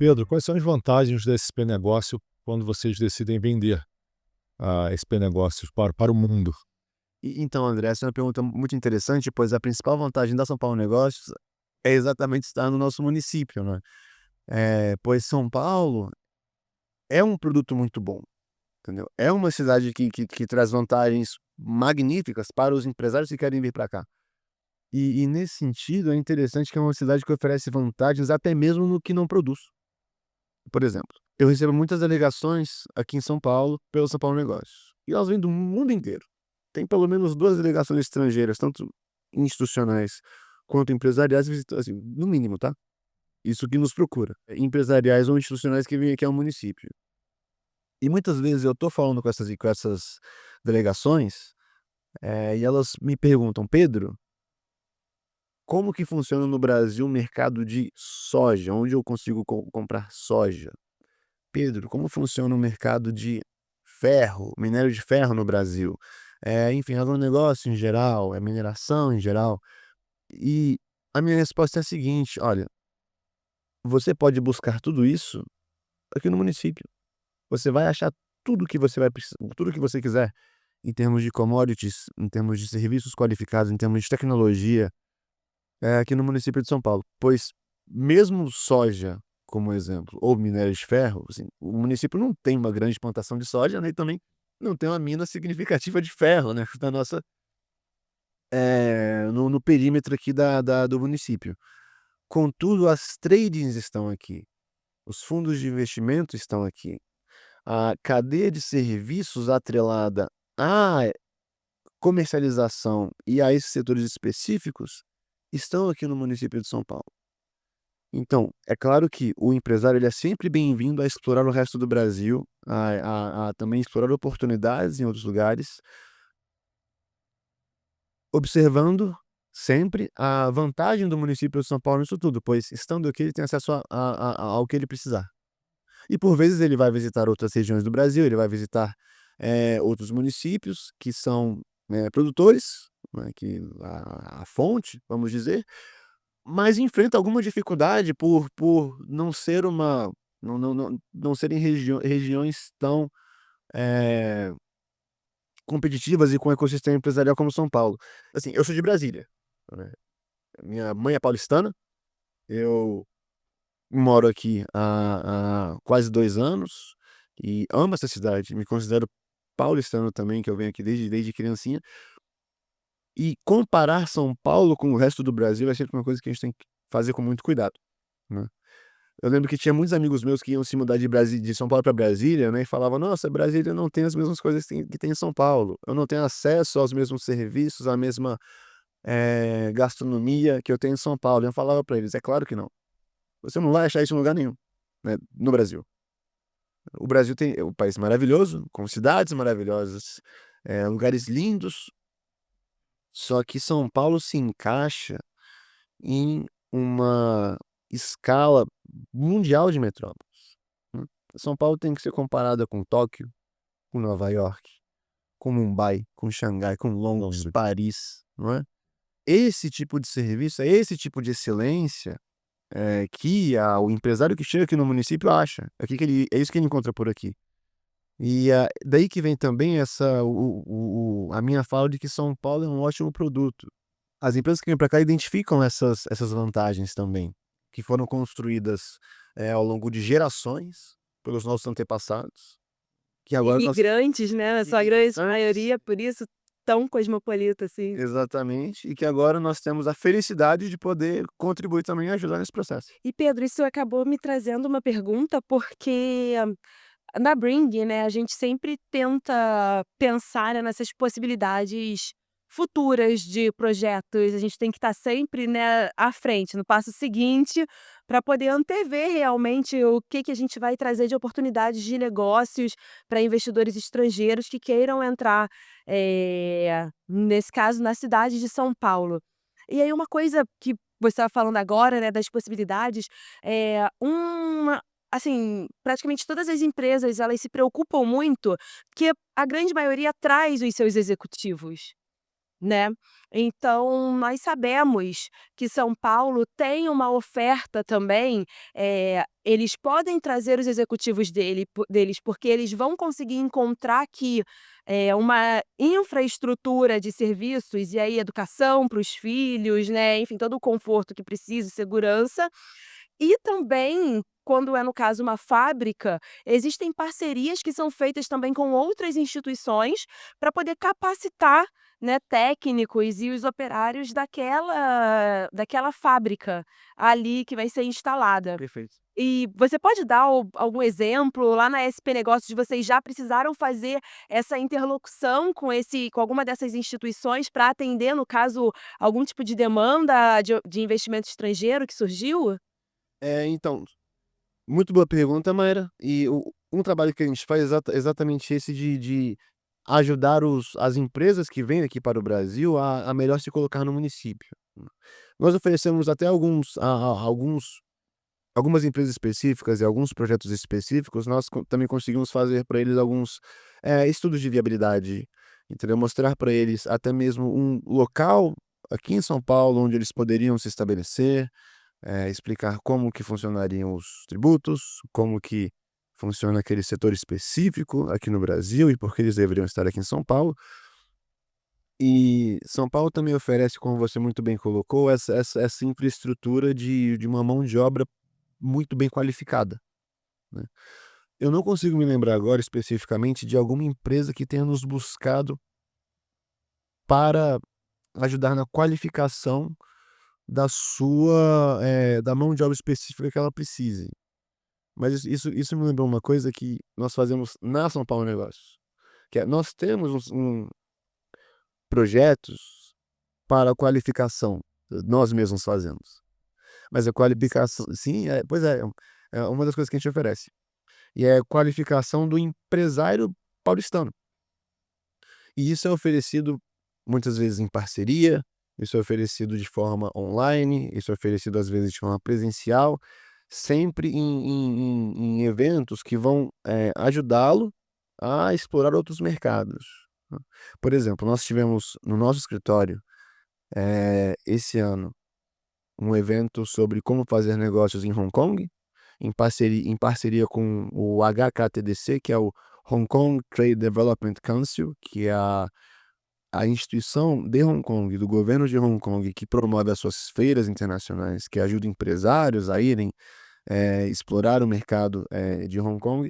Pedro, quais são as vantagens desse SP-Negócio quando vocês decidem vender SP-Negócios para o mundo? Então, André, essa é uma pergunta muito interessante, pois a principal vantagem da São Paulo Negócios é exatamente estar no nosso município, né? Pois São Paulo é um produto muito bom, entendeu? É uma cidade que traz vantagens magníficas para os empresários que querem vir para cá. E nesse sentido, é interessante que é uma cidade que oferece vantagens até mesmo no que não produz. Por exemplo, eu recebo muitas delegações aqui em São Paulo pelo São Paulo Negócios. E elas vêm do mundo inteiro. Tem pelo menos 2 delegações estrangeiras, tanto institucionais quanto empresariais, visitando, assim, no mínimo, tá? Isso que nos procura. Empresariais ou institucionais que vêm aqui ao município. E muitas vezes eu tô falando com essas delegações, e elas me perguntam: "Pedro, como que funciona no Brasil o mercado de soja? Onde eu consigo comprar soja? Pedro, como funciona o mercado de ferro, minério de ferro no Brasil?" Enfim, agronegócio em geral, mineração em geral. E a minha resposta é a seguinte: "Olha, você pode buscar tudo isso aqui no município. Você vai achar tudo que você vai precisar, tudo que você quiser, em termos de commodities, em termos de serviços qualificados, em termos de tecnologia, aqui no município de São Paulo." Pois mesmo soja, como exemplo, ou minério de ferro, assim, o município não tem uma grande plantação de soja, né, e também não tem uma mina significativa de ferro, né, na nossa, no perímetro aqui do município. Contudo, as tradings estão aqui, os fundos de investimento estão aqui, a cadeia de serviços atrelada à comercialização e a esses setores específicos estão aqui no município de São Paulo. Então, é claro que o empresário ele é sempre bem-vindo a explorar o resto do Brasil, a também explorar oportunidades em outros lugares, observando sempre a vantagem do município de São Paulo nisso tudo, pois estando aqui ele tem acesso ao que ele precisar. E por vezes ele vai visitar outras regiões do Brasil, ele vai visitar, outros municípios que são, produtores, né, que a fonte, vamos dizer, mas enfrenta alguma dificuldade por não ser uma não serem regiões tão, eh, competitivas e com ecossistema empresarial como São Paulo. Assim, eu sou de Brasília, né, minha mãe é paulistana, eu moro aqui há quase 2 anos e amo essa cidade, me considero paulistano também, que eu venho aqui desde criancinha. E comparar São Paulo com o resto do Brasil é sempre uma coisa que a gente tem que fazer com muito cuidado, né. Eu lembro que tinha muitos amigos meus que iam se mudar de São Paulo para Brasília, né, e falavam: "Nossa, Brasília não tem as mesmas coisas que tem em São Paulo. Eu não tenho acesso aos mesmos serviços, à mesma, gastronomia que eu tenho em São Paulo." Eu falava para eles: "É claro que não. Você não vai achar isso em lugar nenhum, né, no Brasil. O Brasil é um país maravilhoso, com cidades maravilhosas, lugares lindos, só que São Paulo se encaixa em uma escala mundial de metrópoles, né. São Paulo tem que ser comparada com Tóquio, com Nova York, com Mumbai, com Xangai, com Londres, Londres. Paris, não é? Esse tipo de serviço, é esse tipo de excelência, que o empresário que chega aqui no município acha. É isso que ele encontra por aqui. E, daí que vem também essa a minha fala de que São Paulo é um ótimo produto. As empresas que vêm para cá identificam essas vantagens também, que foram construídas, ao longo de gerações pelos nossos antepassados, que agora nós Imigrantes, né, na sua grande maioria, por isso tão cosmopolita assim. exatamente, e que agora nós temos a felicidade de poder contribuir também e ajudar nesse processo. E Pedro, isso acabou me trazendo uma pergunta, porque na Bring, né, a gente sempre tenta pensar, né, nessas possibilidades futuras de projetos, a gente tem que estar sempre, né, à frente, no passo seguinte, para poder antever realmente o que a gente vai trazer de oportunidades de negócios para investidores estrangeiros que queiram entrar, nesse caso, na cidade de São Paulo. E aí uma coisa que você estava falando agora, né, das possibilidades, assim, praticamente todas as empresas, elas se preocupam muito, que a grande maioria traz os seus executivos. né. Então nós sabemos que São Paulo tem uma oferta também, eles podem trazer os executivos deles, porque eles vão conseguir encontrar aqui, uma infraestrutura de serviços, e aí educação para os filhos, né, enfim, todo o conforto que precisa e segurança. E também, quando é no caso uma fábrica, existem parcerias que são feitas também com outras instituições para poder capacitar, né, técnicos e os operários daquela fábrica ali que vai ser instalada. Perfeito. E você pode dar algum exemplo? Lá na SP Negócios vocês já precisaram fazer essa interlocução com alguma dessas instituições para atender, no caso, algum tipo de demanda de investimento estrangeiro que surgiu? Então, muito boa pergunta, Mayra. E um trabalho que a gente faz é exatamente esse de ajudar as empresas que vêm aqui para o Brasil a melhor se colocar no município. Nós oferecemos até algumas empresas específicas e alguns projetos específicos, nós também conseguimos fazer para eles alguns estudos de viabilidade, entendeu? Mostrar para eles até mesmo um local aqui em São Paulo onde eles poderiam se estabelecer, explicar como que funcionariam os tributos, como que funciona aquele setor específico aqui no Brasil e por que eles deveriam estar aqui em São Paulo. E São Paulo também oferece, como você muito bem colocou, essa infraestrutura de uma mão de obra muito bem qualificada, né. Eu não consigo me lembrar agora especificamente de alguma empresa que tenha nos buscado para ajudar na qualificação da mão de obra específica que ela precise. Mas isso me lembrou uma coisa que nós fazemos na São Paulo Negócios, que é nós temos projetos para qualificação, nós mesmos fazemos. Mas a qualificação sim, pois é uma das coisas que a gente oferece. E é a qualificação do empresário paulistano. E isso é oferecido muitas vezes em parceria, isso é oferecido de forma online, isso é oferecido às vezes de forma presencial, sempre em eventos que vão, ajudá-lo a explorar outros mercados, né. Por exemplo, nós tivemos no nosso escritório, esse ano, um evento sobre como fazer negócios em Hong Kong, em parceria com o HKTDC, que é o Hong Kong Trade Development Council, que é a instituição de Hong Kong, do governo de Hong Kong, que promove as suas feiras internacionais, que ajuda empresários a irem, explorar o mercado, de Hong Kong.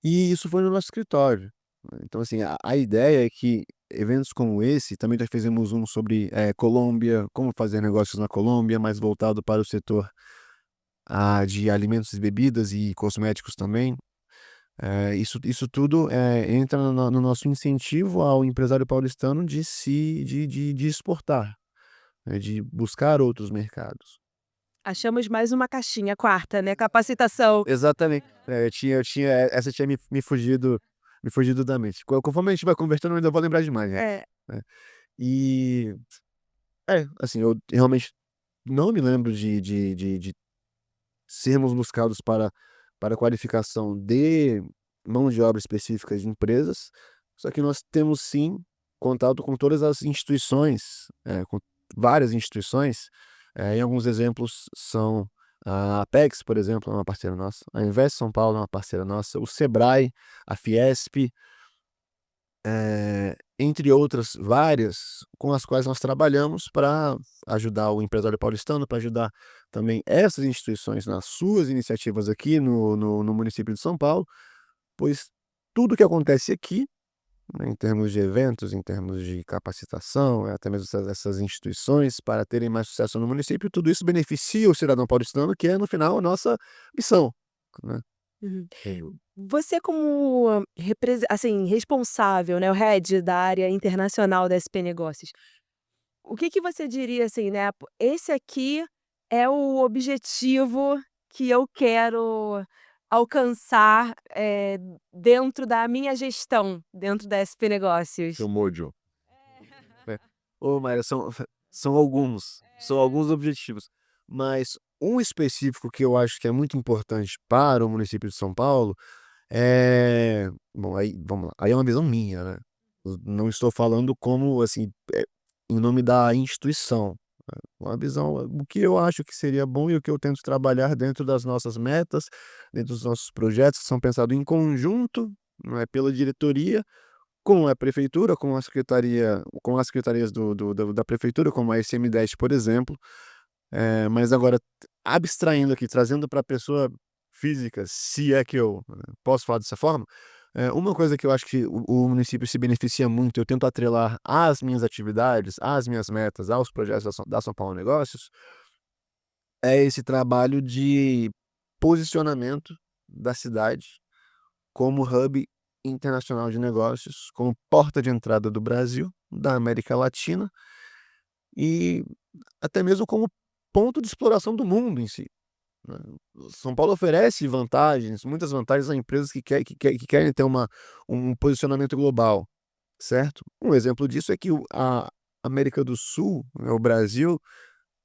E isso foi no nosso escritório, né. Então, assim, a ideia é que eventos como esse, também já fizemos um sobre, Colômbia, como fazer negócios na Colômbia, mais voltado para o setor, de alimentos e bebidas e cosméticos também. Isso tudo, entra no nosso incentivo ao empresário paulistano de exportar, né, de buscar outros mercados. Achamos mais uma caixinha, quarta, né, capacitação. Exatamente. Essa tinha me fugido da mente. Conforme a gente vai conversando, eu ainda vou lembrar de mais, É. né. E, assim, eu realmente não me lembro de sermos buscados para a qualificação de mão de obra específica de empresas, só que nós temos sim contato com todas as instituições, com várias instituições, e alguns exemplos são a Apex, por exemplo, é uma parceira nossa, a Invest São Paulo é uma parceira nossa, o Sebrae, a Fiesp, entre outras várias com as quais nós trabalhamos para ajudar o empresário paulistano, para ajudar também essas instituições nas suas iniciativas aqui no município de São Paulo, pois tudo que acontece aqui, né, em termos de eventos, em termos de capacitação, até mesmo essas instituições para terem mais sucesso no município, tudo isso beneficia o cidadão paulistano, que é no final a nossa missão, né. Uhum. Você como assim, responsável, né, o head da área internacional da SP Negócios, o que que você diria, assim, né, esse aqui é o objetivo que eu quero alcançar, dentro da minha gestão, dentro da SP Negócios? Seu mojo. É. Ô, Mayra, são alguns objetivos, mas um específico que eu acho que é muito importante para o município de São Paulo bom, aí vamos lá, aí é uma visão minha, né. Não estou falando como, assim, em nome da instituição. Uma visão, o que eu acho que seria bom e o que eu tento trabalhar dentro das nossas metas, dentro dos nossos projetos, que são pensados em conjunto, não é, pela diretoria, com a prefeitura, com as secretarias da prefeitura, como a SM10, por exemplo. Mas agora, abstraindo aqui, trazendo para a pessoa física, se é que eu posso falar dessa forma, uma coisa que eu acho que o município se beneficia muito, eu tento atrelar às minhas atividades, às minhas metas, aos projetos da São Paulo Negócios, é esse trabalho de posicionamento da cidade como hub internacional de negócios, como porta de entrada do Brasil, da América Latina e até mesmo como ponto de exploração do mundo em si, né. São Paulo oferece vantagens, muitas vantagens a empresas que querem ter um posicionamento global, certo? Um exemplo disso é que a América do Sul, né, o Brasil,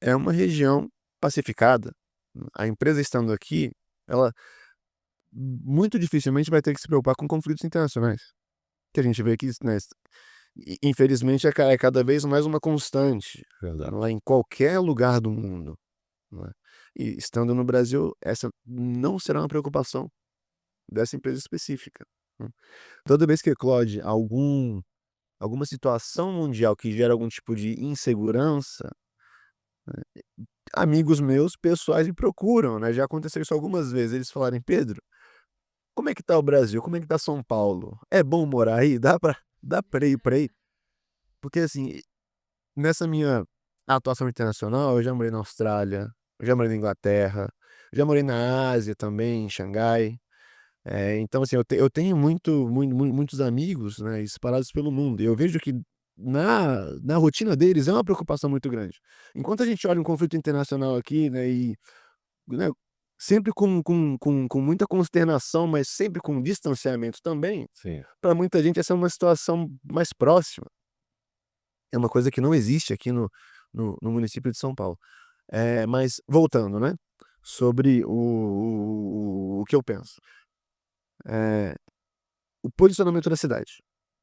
é uma região pacificada. A empresa estando aqui, ela muito dificilmente vai ter que se preocupar com conflitos internacionais, que a gente vê que, né, infelizmente é cada vez mais uma constante, Verdade. não é, em qualquer lugar do mundo, não é. E estando no Brasil, essa não será uma preocupação dessa empresa específica, né. Toda vez que eclode alguma situação mundial que gera algum tipo de insegurança, amigos meus pessoais me procuram, né, já aconteceu isso algumas vezes, eles falarem: "Pedro, como é que tá o Brasil? Como é que tá São Paulo? É bom morar aí? Dá pra ir pra aí?" Porque, assim, nessa minha atuação internacional, eu já morei na Austrália, eu já morei na Inglaterra, já morei na Ásia também, em Xangai. Então, assim, eu tenho muitos amigos, né, espalhados pelo mundo, e eu vejo que na rotina deles é uma preocupação muito grande. Enquanto a gente olha um conflito internacional aqui, né, né, sempre com muita consternação, mas sempre com distanciamento também, Sim. para muita gente essa é uma situação mais próxima. É uma coisa que não existe aqui no município de São Paulo. Mas voltando, né, sobre o que eu penso. Eh, o posicionamento da cidade,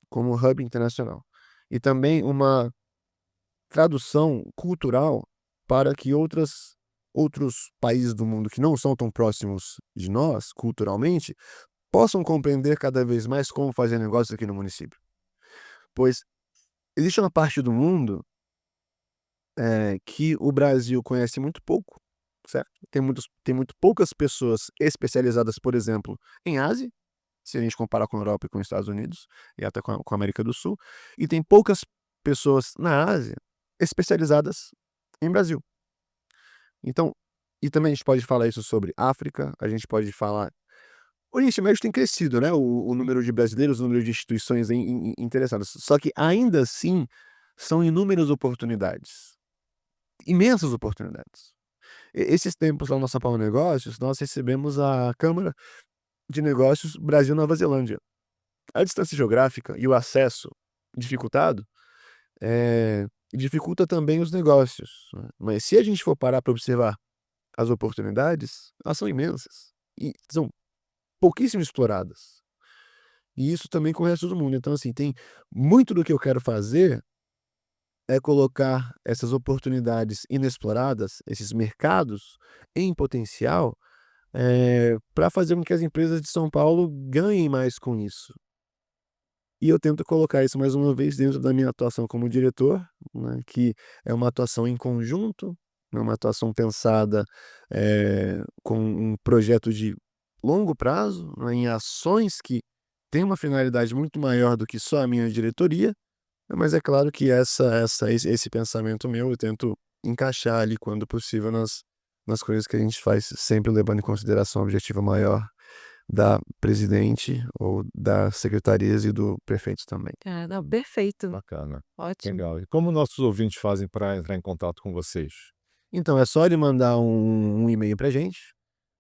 como hub internacional. E também uma tradução cultural para que outros países do mundo que não são tão próximos de nós, culturalmente, possam compreender cada vez mais como fazer negócios aqui no município. Pois existe uma parte do mundo, que o Brasil conhece muito pouco, certo? Tem muito poucas pessoas especializadas, por exemplo, em Ásia, se a gente comparar com a Europa e com os Estados Unidos, e até com a América do Sul, e tem poucas pessoas na Ásia especializadas em Brasil. Então e também a gente pode falar isso sobre África, a gente pode falar o Oriente Médio tem crescido, né, o número de brasileiros, o número de instituições interessadas, só que ainda assim, são inúmeras oportunidades, imensas oportunidades. Esses tempos lá na São Paulo Negócios, nós recebemos a Câmara de Negócios Brasil-Nova Zelândia. A distância geográfica e o acesso dificultado, dificulta também os negócios, né. Mas se a gente for parar para observar as oportunidades, elas são imensas e são pouquíssimo exploradas. E isso também com o resto do mundo. Então, assim, tem muito do que eu quero fazer é colocar essas oportunidades inexploradas, esses mercados em potencial, para fazer com que as empresas de São Paulo ganhem mais com isso. E eu tento colocar isso mais uma vez dentro da minha atuação como diretor, né, que é uma atuação em conjunto, é uma atuação pensada, com um projeto de longo prazo, né, em ações que têm uma finalidade muito maior do que só a minha diretoria, mas é claro que esse pensamento meu eu tento encaixar ali quando possível nas coisas que a gente faz, sempre levando em consideração o objetivo maior da presidente ou das secretarias e do prefeito também. Ah, não, perfeito. Bacana. Ótimo. Legal. E como nossos ouvintes fazem para entrar em contato com vocês? Então é só ele mandar um e-mail pra gente,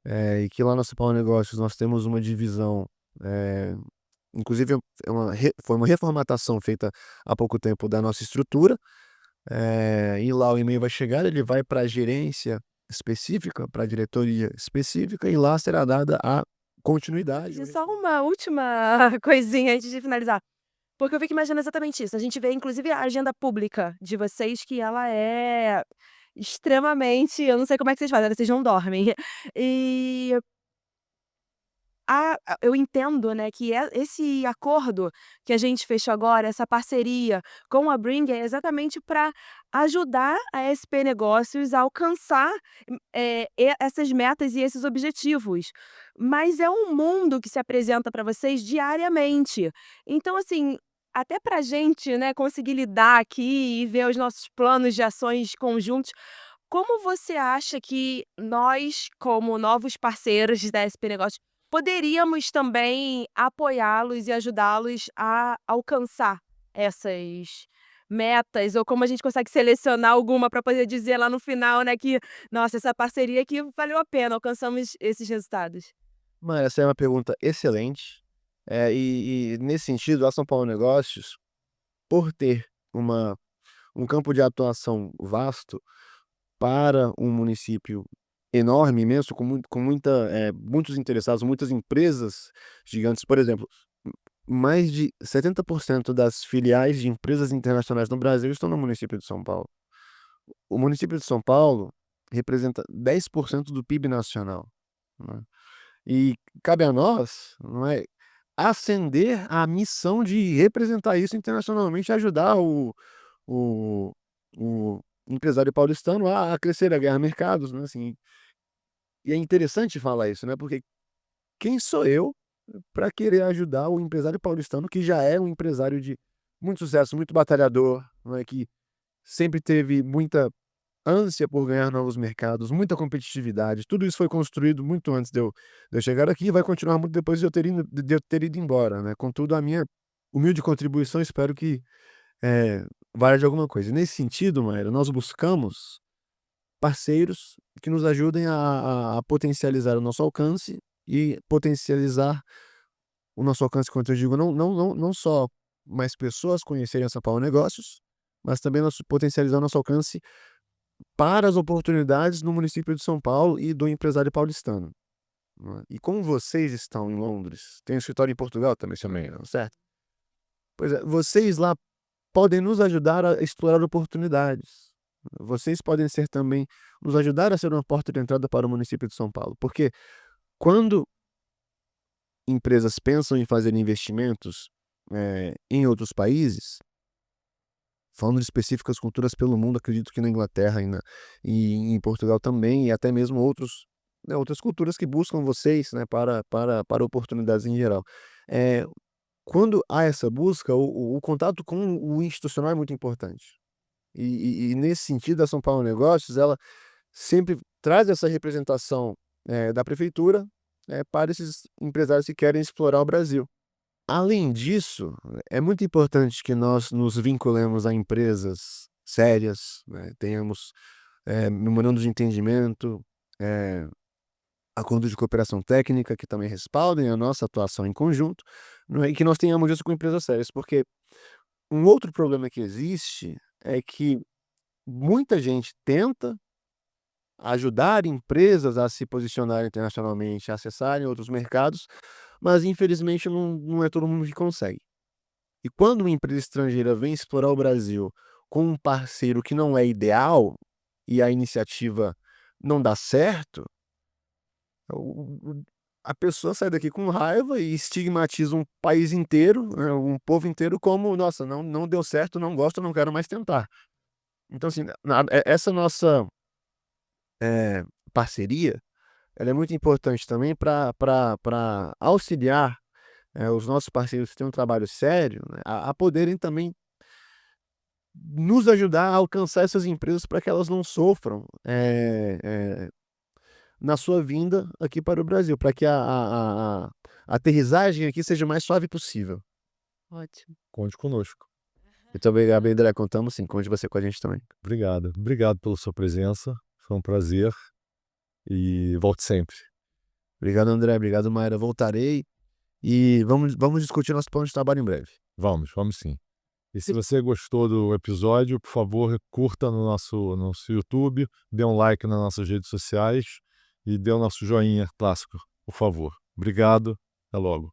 e que lá na São Paulo Negócios nós temos uma divisão, inclusive foi uma reformatação feita há pouco tempo da nossa estrutura, e lá o e-mail vai chegar, ele vai para a gerência específica, para a diretoria específica e lá será dada a continuidade. E só uma última coisinha antes de finalizar. Porque eu fico imaginando exatamente isso. A gente vê, inclusive, a agenda pública de vocês, que ela é extremamente, eu não sei como é que vocês fazem, vocês não dormem. E eu entendo, né, que esse acordo que a gente fechou agora, essa parceria com a Bring é exatamente para ajudar a SP Negócios a alcançar, essas metas e esses objetivos. Mas é um mundo que se apresenta para vocês diariamente. Então, assim, até para a gente, né, conseguir lidar aqui e ver os nossos planos de ações conjuntos, como você acha que nós, como novos parceiros da SP Negócios, poderíamos também apoiá-los e ajudá-los a alcançar essas metas? Ou como a gente consegue selecionar alguma para poder dizer lá no final, né, que: "Nossa, essa parceria aqui valeu a pena, alcançamos esses resultados"? Mano, essa é uma pergunta excelente. E nesse sentido, a São Paulo Negócios, por ter um campo de atuação vasto para um município enorme, imenso, muitos interessados, muitas empresas gigantes. Por exemplo, mais de 70% das filiais de empresas internacionais no Brasil estão no município de São Paulo. O município de São Paulo representa 10% do PIB nacional, né. E cabe a nós, não é, ascender a missão de representar isso internacionalmente, ajudar o o empresário paulistano a crescer, a ganhar mercados, né, assim. E é interessante falar isso, né, porque quem sou eu para querer ajudar o empresário paulistano, que já é um empresário de muito sucesso, muito batalhador, não é, que sempre teve muita ânsia por ganhar novos mercados, muita competitividade. Tudo isso foi construído muito antes de eu chegar aqui e vai continuar muito depois de eu ter ido embora, né. Contudo, a minha humilde contribuição espero que, valha de alguma coisa. E nesse sentido, Maíra, nós buscamos parceiros que nos ajudem a potencializar o nosso alcance e potencializar o nosso alcance, quando eu digo não só mais pessoas conhecerem a São Paulo Negócios, mas também potencializar o nosso alcance para as oportunidades no município de São Paulo e do empresário paulistano, né. E como vocês estão em Londres, tem um escritório em Portugal também, não, certo? Pois é, vocês lá podem nos ajudar a explorar oportunidades. Vocês podem ser também nos ajudar a ser uma porta de entrada para o município de São Paulo, porque quando empresas pensam em fazer investimentos, em outros países, falando de específicas culturas pelo mundo, acredito que na Inglaterra e em Portugal também, e até mesmo outras culturas que buscam vocês, né, para oportunidades em geral. Eh, Quando há essa busca, o contato com o institucional é muito importante. E nesse sentido, a São Paulo Negócios, ela sempre traz essa representação, da prefeitura, para esses empresários que querem explorar o Brasil. Além disso, é muito importante que nós nos vinculemos a empresas sérias, né, tenhamos, memorando de entendimento, eh, acordo de cooperação técnica que também respaldem a nossa atuação em conjunto, não é, e que nós tenhamos isso com empresas sérias, porque um outro problema que existe é que muita gente tenta ajudar empresas a se posicionarem internacionalmente, a acessarem outros mercados, mas infelizmente não é todo mundo que consegue. E quando uma empresa estrangeira vem explorar o Brasil com um parceiro que não é ideal, e a iniciativa não dá certo, a pessoa sai daqui com raiva e estigmatiza um país inteiro, né, um povo inteiro como: "Nossa, não deu certo, não gosto, não quero mais tentar". Então assim, essa nossa, parceria, ela é muito importante também para auxiliar, os nossos parceiros que têm um trabalho sério, né, a poderem também nos ajudar a alcançar essas empresas para que elas não sofram, na sua vinda aqui para o Brasil, para que a aterrissagem aqui seja o mais suave possível. Ótimo. Conte conosco. Muito obrigado, André, contamos sim, conte você com a gente também. Obrigado. Obrigado pela sua presença. Foi um prazer e volte sempre. Obrigado, André, obrigado, Maíra, voltarei e vamos discutir nosso plano de trabalho em breve. Vamos sim. E se você gostou do episódio, por favor, curta no nosso YouTube, dê um like nas nossas redes sociais e dê o nosso joinha clássico, por favor. Obrigado, até logo.